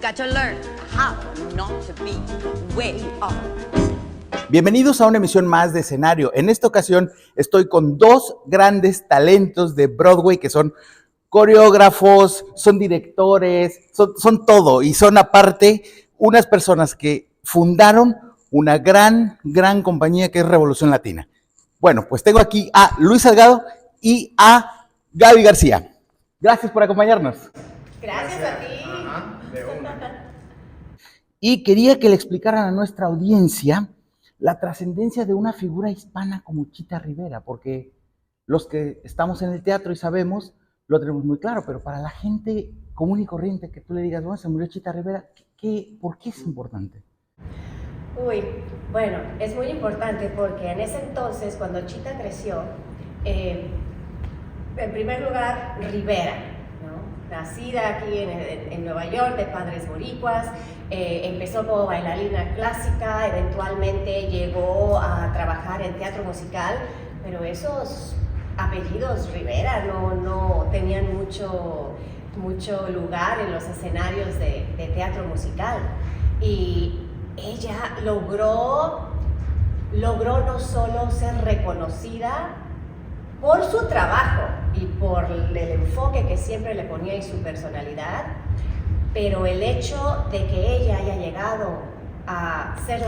got to learn how not to be way off. Bienvenidos a una emisión más de Escenario. En esta ocasión estoy con dos grandes talentos de Broadway que son coreógrafos, son directores, son todo y son aparte unas personas que fundaron una gran compañía que es Revolución Latina. Bueno, pues tengo aquí a Luis Salgado y a Gaby García. Gracias por acompañarnos. Gracias a ti. Ajá, de una. Y quería que le explicaran a nuestra audiencia la trascendencia de una figura hispana como Chita Rivera, porque los que estamos en el teatro y sabemos, lo tenemos muy claro, pero para la gente común y corriente que tú le digas, bueno, se murió Chita Rivera, ¿por qué es importante? Uy, bueno, es muy importante porque en ese entonces, cuando Chita creció, en primer lugar, Rivera, ¿no? Nacida aquí en Nueva York, de padres boricuas, empezó como bailarina clásica, eventualmente llegó a trabajar en teatro musical, pero esos apellidos Rivera no tenían mucho lugar en los escenarios de teatro musical. Y ella logró no solo ser reconocida por su trabajo y por el enfoque que siempre le ponía y su personalidad, pero el hecho de que ella haya llegado a ser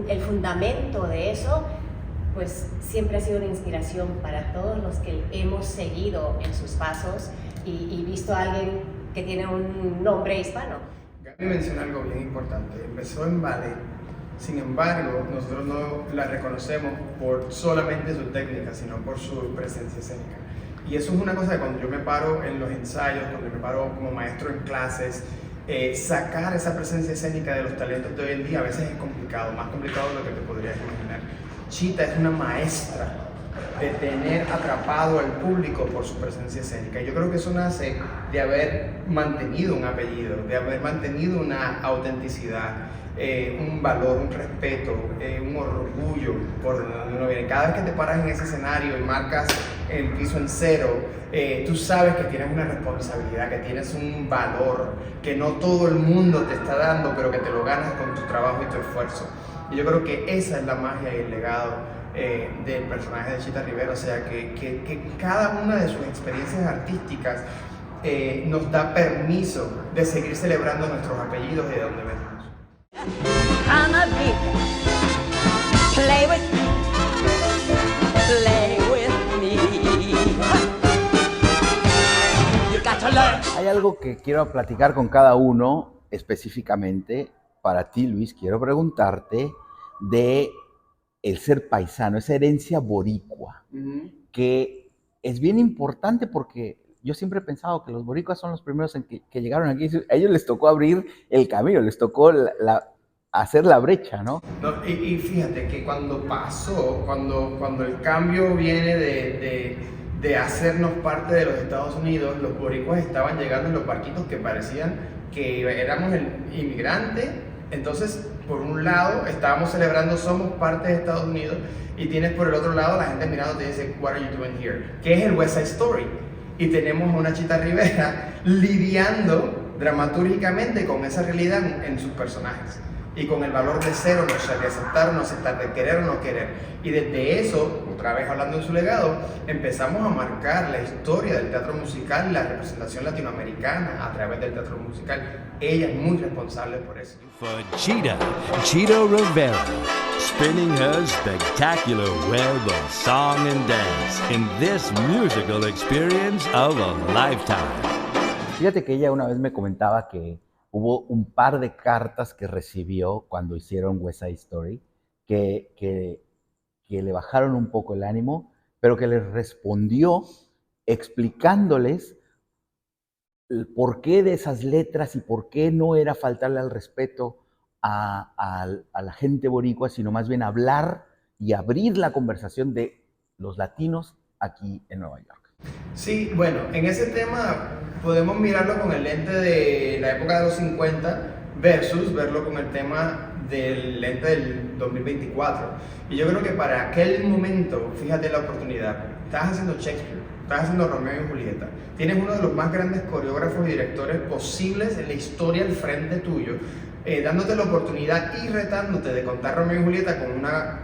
el fundamento de eso, pues siempre ha sido una inspiración para todos los que hemos seguido en sus pasos y visto a alguien que tiene un nombre hispano. Gaby menciona algo bien importante. Empezó en ballet, sin embargo, nosotros no la reconocemos por solamente su técnica, sino por su presencia escénica. Y eso es una cosa que cuando yo me paro en los ensayos, cuando me paro como maestro en clases, sacar esa presencia escénica de los talentos de hoy en día a veces es complicado, más complicado de lo que te podrías imaginar. Chita es una maestra de tener atrapado al público por su presencia escénica. Y yo creo que eso nace de haber mantenido un apellido, de haber mantenido una autenticidad, un valor, un respeto, un orgullo por donde uno viene. Cada vez que te paras en ese escenario y marcas el piso en cero, tú sabes que tienes una responsabilidad, que tienes un valor, que no todo el mundo te está dando, pero que te lo ganas con tu trabajo y tu esfuerzo. Y yo creo que esa es la magia y el legado del personaje de Chita Rivera, o sea, que cada una de sus experiencias artísticas nos da permiso de seguir celebrando nuestros apellidos y de dónde venimos. Come a bit, play with me, play with me. You got to learn. Hay algo que quiero platicar con cada uno específicamente. Para ti, Luis, quiero preguntarte de el ser paisano, esa herencia boricua, que es bien importante porque yo siempre he pensado que los boricuas son los primeros que llegaron aquí. A ellos les tocó abrir el camino, les tocó hacer la brecha, ¿no? Y fíjate que cuando pasó, cuando el cambio viene de hacernos parte de los Estados Unidos, los boricuas estaban llegando en los barquitos que parecían que éramos el inmigrante. Entonces, por un lado, estábamos celebrando, somos parte de Estados Unidos, y tienes por el otro lado la gente mirando y te dice, what are you doing here? Que es el West Side Story. Y tenemos a una Chita Rivera lidiando dramatúrgicamente con esa realidad en sus personajes. Y con el valor de ser o no ser, de aceptar o no aceptar, de querer o no querer. Y desde eso, otra vez hablando de su legado, empezamos a marcar la historia del teatro musical y la representación latinoamericana a través del teatro musical. Ella es muy responsable por eso. For Chita Rivera, spinning her spectacular web of song and dance in this musical experience of a lifetime. Fíjate que ella una vez me comentaba que hubo un par de cartas que recibió cuando hicieron West Side Story que le bajaron un poco el ánimo, pero que les respondió explicándoles el porqué de esas letras y por qué no era faltarle al respeto a la gente boricua, sino más bien hablar y abrir la conversación de los latinos aquí en Nueva York. Sí, bueno, en ese tema podemos mirarlo con el lente de la época de los 50 versus verlo con el tema del lente del 2024. Y yo creo que para aquel momento, fíjate la oportunidad, estás haciendo Shakespeare, estás haciendo Romeo y Julieta, tienes uno de los más grandes coreógrafos y directores posibles en la historia al frente tuyo, dándote la oportunidad y retándote de contar Romeo y Julieta con una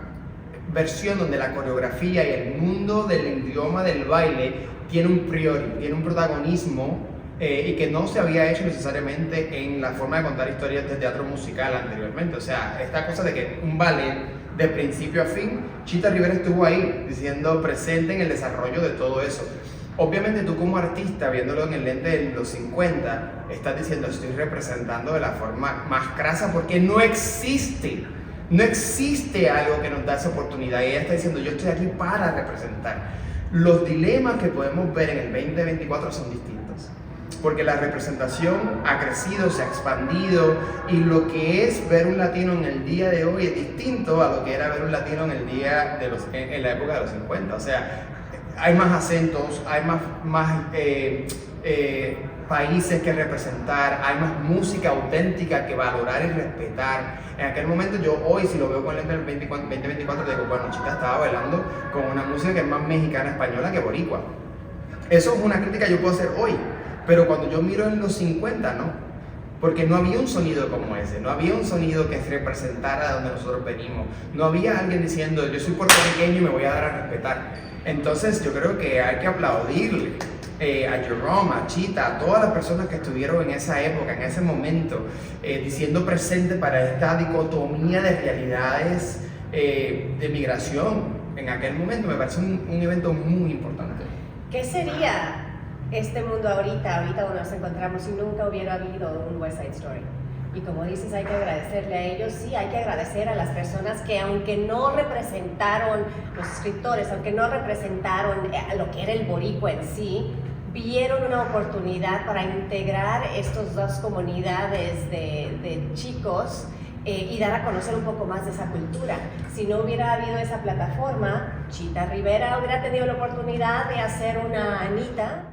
versión donde la coreografía y el mundo del idioma del baile tiene un priori, tiene un protagonismo y que no se había hecho necesariamente en la forma de contar historias de teatro musical anteriormente. O sea, esta cosa de que un ballet de principio a fin, Chita Rivera estuvo ahí diciendo presente en el desarrollo de todo eso. Obviamente tú como artista, viéndolo en el lente de los 50, estás diciendo estoy representando de la forma más crasa porque no existe algo que nos da esa oportunidad y ella está diciendo yo estoy aquí para representar. Los dilemas que podemos ver en el 2024 son distintos porque la representación ha crecido, se ha expandido y lo que es ver un latino en el día de hoy es distinto a lo que era ver un latino en el día en la época de los 50. O sea, hay más acentos, hay más países que representar, hay más música auténtica que valorar y respetar. En aquel momento yo hoy, si lo veo con el lente del 2024, digo, bueno, Chita estaba bailando con una música que es más mexicana española que boricua. Eso es una crítica que yo puedo hacer hoy, pero cuando yo miro en los 50, no. Porque no había un sonido como ese, no había un sonido que representara de donde nosotros venimos. No había alguien diciendo, yo soy puertorriqueño y me voy a dar a respetar. Entonces yo creo que hay que aplaudirle a Jerome, a Chita, a todas las personas que estuvieron en esa época, en ese momento, diciendo presente para esta dicotomía de realidades de migración. En aquel momento me parece un evento muy importante. ¿Qué sería este mundo ahorita donde nos encontramos si nunca hubiera habido un West Side Story? Y como dices, hay que agradecerle a ellos, sí, hay que agradecer a las personas que aunque no representaron, los escritores, aunque no representaron lo que era el boricua en sí, vieron una oportunidad para integrar estas dos comunidades de chicos y dar a conocer un poco más de esa cultura. Si no hubiera habido esa plataforma, Chita Rivera hubiera tenido la oportunidad de hacer una Anita.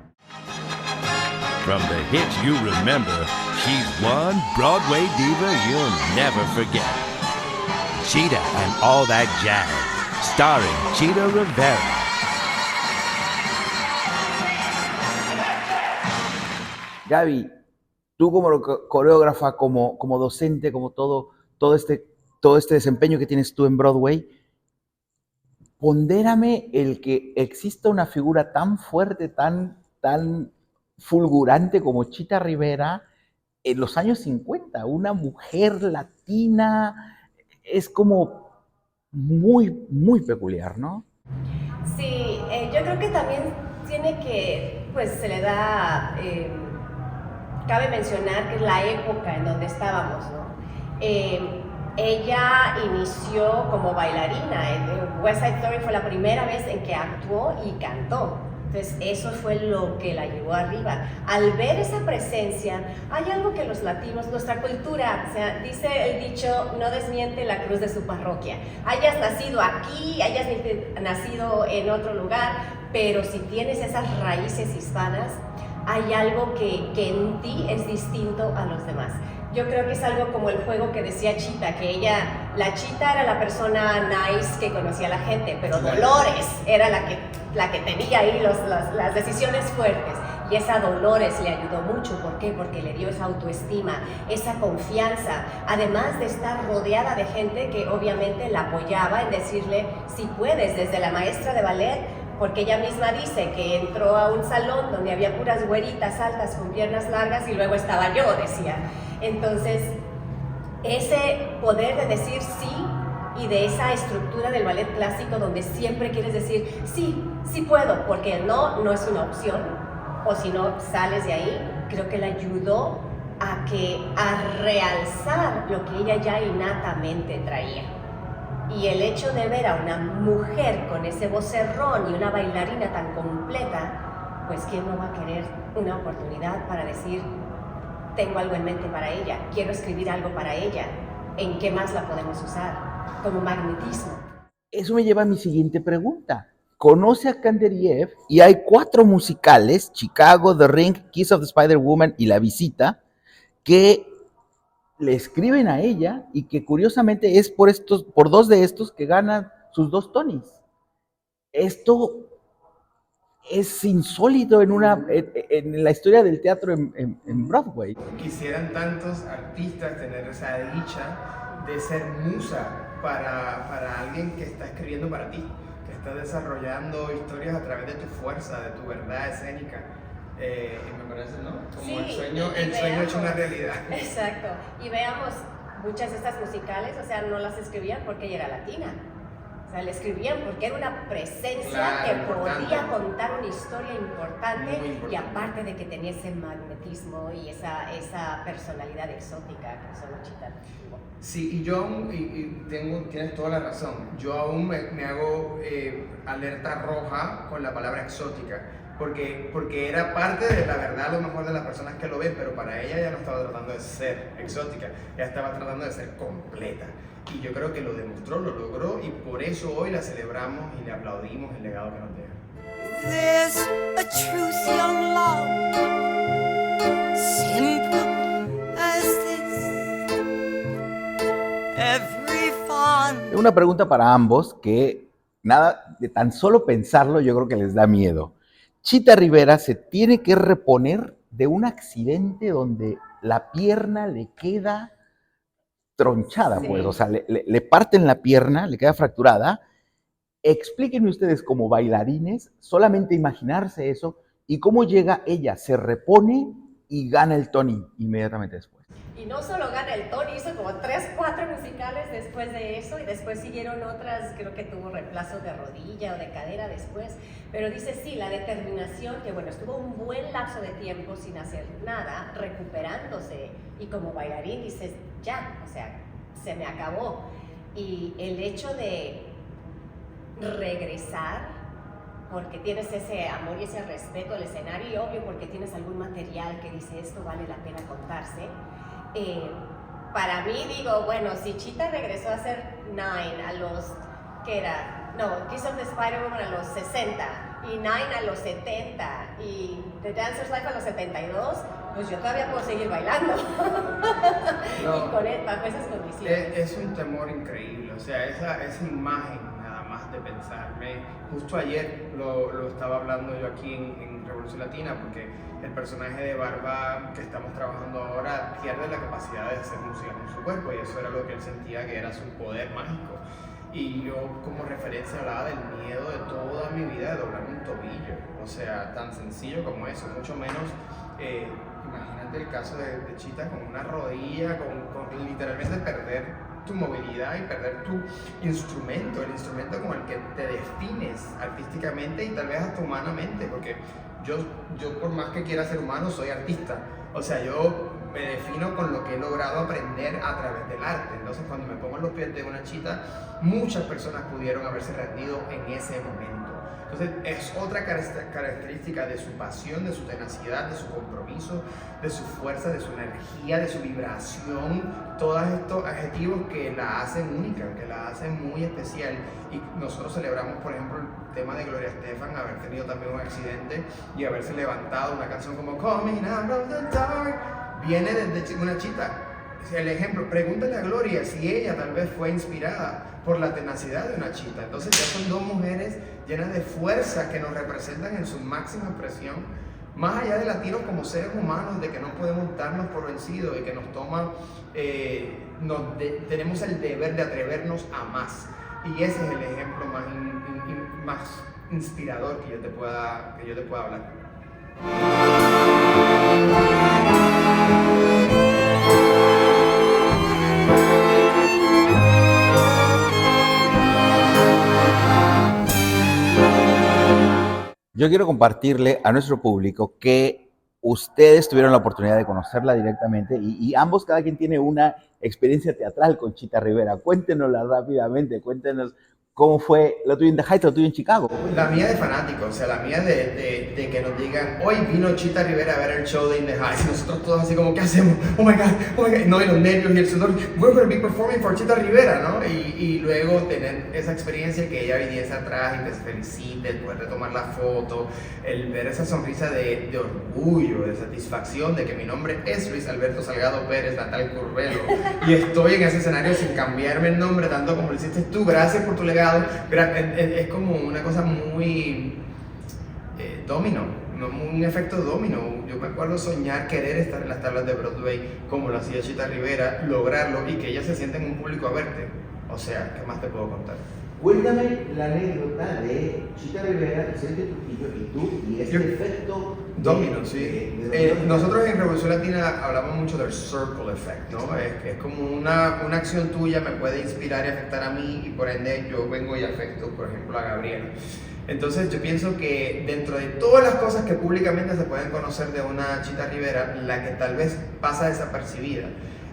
From the hits you remember, she's one Broadway diva you'll never forget. Chita and All That Jazz, starring Chita Rivera. Gaby, tú como coreógrafa, como docente, como todo este desempeño que tienes tú en Broadway, pondérame el que exista una figura tan fuerte, tan fulgurante como Chita Rivera en los años 50, una mujer latina, es como muy, muy peculiar, ¿no? Sí, yo creo que también tiene que, pues se le da, cabe mencionar que es la época en donde estábamos, ¿no? Ella inició como bailarina, West Side Story fue la primera vez en que actuó y cantó. Entonces eso fue lo que la llevó arriba. Al ver esa presencia, hay algo que los latinos, nuestra cultura, o sea, dice el dicho, no desmiente la cruz de su parroquia. Hayas nacido aquí, hayas nacido en otro lugar, pero si tienes esas raíces hispanas, hay algo que en ti es distinto a los demás. Yo creo que es algo como el juego que decía Chita, que la Chita era la persona nice que conocía a la gente, pero Dolores era la que tenía ahí las decisiones fuertes. Y esa Dolores le ayudó mucho. ¿Por qué? Porque le dio esa autoestima, esa confianza, además de estar rodeada de gente que obviamente la apoyaba en decirle, si puedes, desde la maestra de ballet, porque ella misma dice que entró a un salón donde había puras güeritas altas con piernas largas y luego estaba yo, decía. Entonces, ese poder de decir sí y de esa estructura del ballet clásico donde siempre quieres decir sí, sí puedo, porque el no es una opción, o si no sales de ahí, creo que le ayudó a realzar lo que ella ya innatamente traía. Y el hecho de ver a una mujer con ese vocerrón y una bailarina tan completa, pues ¿quién no va a querer una oportunidad para decir, tengo algo en mente para ella, quiero escribir algo para ella, ¿en qué más la podemos usar? Como magnetismo. Eso me lleva a mi siguiente pregunta. Conoce a Kanderiev y hay 4 musicales, Chicago, The Ring, Kiss of the Spider Woman y La Visita, que le escriben a ella y que curiosamente es por dos de estos que ganan sus 2 Tonys. Esto es insólito en la historia del teatro en Broadway. Quisieran tantos artistas tener esa dicha de ser musa para alguien que está escribiendo para ti, que está desarrollando historias a través de tu fuerza, de tu verdad escénica. Y me parece, ¿no? Como Sí, el sueño veamos, hecho una realidad. Exacto. Y veamos, muchas de estas musicales, o sea, no las escribían porque ella era latina. O sea, le escribían porque era una presencia Claro, que importante. podía contar una historia importante, Muy importante. y aparte de que tenía ese magnetismo y esa personalidad exótica que solo Chita tuvo. Sí, y yo aún, tienes toda la razón, yo aún me hago alerta roja con la palabra exótica, porque era parte de la verdad a lo mejor de las personas que lo ven, pero para ella ya no estaba tratando de ser exótica, ya estaba tratando de ser completa. Y yo creo que lo demostró, lo logró, y por eso hoy la celebramos y le aplaudimos el legado que nos deja. There's a truth, young love, simple as this. Every fond. Una pregunta para ambos que nada, de tan solo pensarlo yo creo que les da miedo. Chita Rivera se tiene que reponer de un accidente donde la pierna le queda tronchada, Sí. pues, o sea, le parten la pierna, le queda fracturada. Explíquenme ustedes como bailarines, solamente imaginarse eso y cómo llega ella, se repone y gana el Tony inmediatamente después. Y no solo gana el Tony, hizo como 3, 4 musicales después de eso, y después siguieron otras, creo que tuvo reemplazo de rodilla o de cadera después, pero dice sí, la determinación, que bueno, estuvo un buen lapso de tiempo sin hacer nada, recuperándose, y como bailarín dices, ya, o sea, se me acabó. Y el hecho de regresar, porque tienes ese amor y ese respeto al escenario, y obvio porque tienes algún material que dice esto vale la pena contarse. Para mí, digo, bueno, si Chita regresó a hacer Nine a los, ¿qué era? No, Kiss of the Spider-Woman a los 60, y Nine a los 70, y The Dancer's Life a los 72, pues yo todavía puedo seguir bailando. No. Y con él, bajo esas condiciones. Es un temor increíble, o sea, esa imagen nada más de pensarme. Justo ayer lo estaba hablando yo aquí en Revolución Latina, porque el personaje de Barba que estamos trabajando ahora pierde la capacidad de hacer música con su cuerpo, y eso era lo que él sentía que era su poder mágico. Y yo como referencia hablaba del miedo de toda mi vida de doblar un tobillo, o sea, tan sencillo como eso, mucho menos, imagínate el caso de Chita con una rodilla, con literalmente perder tu movilidad y perder tu instrumento, el instrumento con el que te defines artísticamente y tal vez hasta humanamente, porque yo por más que quiera ser humano soy artista, o sea, yo me defino con lo que he logrado aprender a través del arte. Entonces cuando me pongo en los pies de una Chita, muchas personas pudieron haberse rendido en ese momento. Entonces es otra característica de su pasión, de su tenacidad, de su compromiso, de su fuerza, de su energía, de su vibración, todos estos adjetivos que la hacen única, que la hacen muy especial. Y nosotros celebramos, por ejemplo, el tema de Gloria Estefan, haber tenido también un accidente y haberse levantado una canción como Coming Out of the Dark, viene desde una Chita. El ejemplo, pregúntale a Gloria si ella tal vez fue inspirada por la tenacidad de una Chita. Entonces ya son dos mujeres llenas de fuerza que nos representan en su máxima expresión, más allá de latinos como seres humanos, de que no podemos darnos por vencidos y que nos toma, tenemos el deber de atrevernos a más. Y ese es el ejemplo más inspirador que yo te pueda hablar. Yo quiero compartirle a nuestro público que ustedes tuvieron la oportunidad de conocerla directamente y ambos, cada quien tiene una experiencia teatral con Chita Rivera. Cuéntenosla rápidamente, cuéntenos ¿Cómo fue lo tuyo en The Heights, lo tuyo en Chicago? La mía de fanáticos, o sea, la mía de que nos digan, hoy vino Chita Rivera a ver el show de In the Heights, y nosotros todos así como, ¿qué hacemos? Oh my God, no, y los nervios y el sudor, we're going to be performing for Chita Rivera, ¿no? Y luego tener esa experiencia que ella viniese atrás y te felicite, el poder retomar la foto, el ver esa sonrisa de orgullo, de satisfacción de que mi nombre es Luis Alberto Salgado Pérez Natal Curbelo, y estoy en ese escenario sin cambiarme el nombre, tanto como lo hiciste tú, gracias por tu legado. Es como una cosa muy domino, un efecto domino. Yo me acuerdo soñar, querer estar en las tablas de Broadway como lo hacía Chita Rivera, lograrlo y que ella se sienta en un público a verte. O sea, ¿qué más te puedo contar? Cuéntame la anécdota de Chita Rivera, Vicente Trujillo y tú, y ese efecto domino, sí. Nosotros en Revolución Latina hablamos mucho del circle effect, ¿no? Es como una acción tuya me puede inspirar y afectar a mí, y por ende yo vengo y afecto, por ejemplo, a Gabriela. Entonces yo pienso que dentro de todas las cosas que públicamente se pueden conocer de una Chita Rivera, la que tal vez pasa desapercibida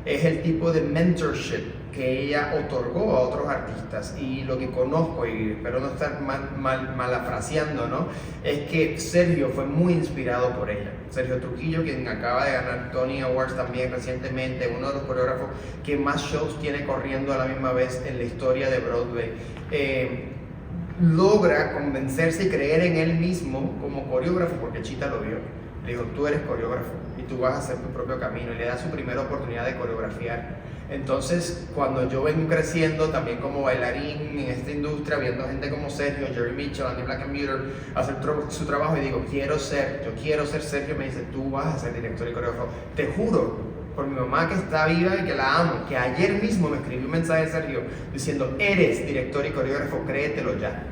es el tipo de mentorship que ella otorgó a otros artistas. Y lo que conozco, y espero no estar malafraseando, ¿no? Es que Sergio fue muy inspirado por ella. Sergio Trujillo, quien acaba de ganar Tony Awards también recientemente, uno de los coreógrafos que más shows tiene corriendo a la misma vez en la historia de Broadway, logra convencerse y creer en él mismo como coreógrafo, porque Chita lo vio. Le dijo, tú eres coreógrafo y tú vas a hacer tu propio camino, y le da su primera oportunidad de coreografiar. Entonces, cuando yo vengo creciendo también como bailarín en esta industria, viendo gente como Sergio, Jerry Mitchell, Andy Blankenmuller hacer su trabajo, y digo, yo quiero ser Sergio, me dice, tú vas a ser director y coreógrafo. Te juro, por mi mamá que está viva y que la amo, que ayer mismo me escribió un mensaje de Sergio diciendo, eres director y coreógrafo, créetelo ya.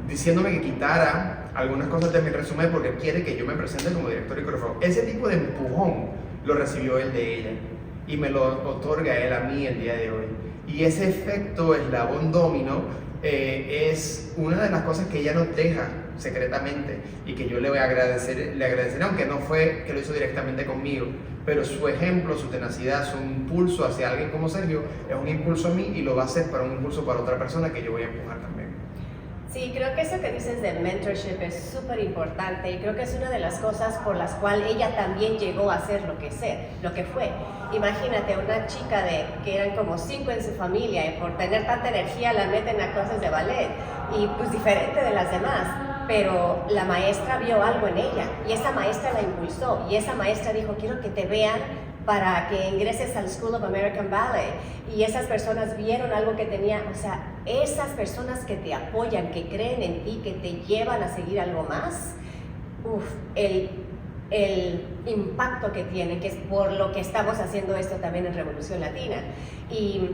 Diciéndome que quitara algunas cosas de mi resumen porque quiere que yo me presente como director y coreógrafo. Ese tipo de empujón lo recibió él de ella y me lo otorga él a mí el día de hoy. Y ese efecto eslabón domino es una de las cosas que ella nos deja secretamente y que yo le voy a agradecer, aunque no fue que lo hizo directamente conmigo, pero su ejemplo, su tenacidad, su impulso hacia alguien como Sergio es un impulso a mí, y lo va a ser para un impulso para otra persona que yo voy a empujar también. Sí, creo que eso que dices del mentorship es súper importante, y creo que es una de las cosas por las cuales ella también llegó a ser lo que fue. Imagínate una chica que eran como 5 en su familia, y por tener tanta energía la meten a clases de ballet, y pues diferente de las demás, pero la maestra vio algo en ella, y esa maestra la impulsó, y esa maestra dijo, quiero que te vean para que ingreses al School of American Ballet, y esas personas vieron algo que tenía, o sea, esas personas que te apoyan, que creen en ti, que te llevan a seguir algo más, el impacto que tiene, que es por lo que estamos haciendo esto también en Revolución Latina. Y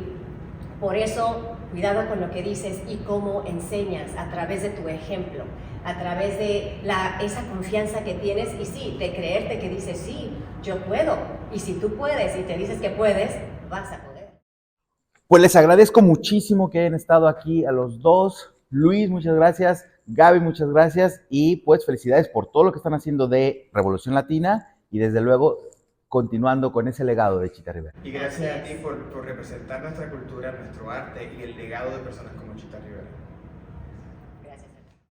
por eso, cuidado con lo que dices y cómo enseñas a través de tu ejemplo, a través de esa confianza que tienes, y sí, de creerte que dices, sí, yo puedo, y si tú puedes y te dices que puedes, vas a poder. Pues les agradezco muchísimo que hayan estado aquí a los dos. Luis, muchas gracias. Gaby, muchas gracias. Y pues felicidades por todo lo que están haciendo de Revolución Latina, y desde luego continuando con ese legado de Chita Rivera. Y gracias a ti por representar nuestra cultura, nuestro arte y el legado de personas como Chita Rivera.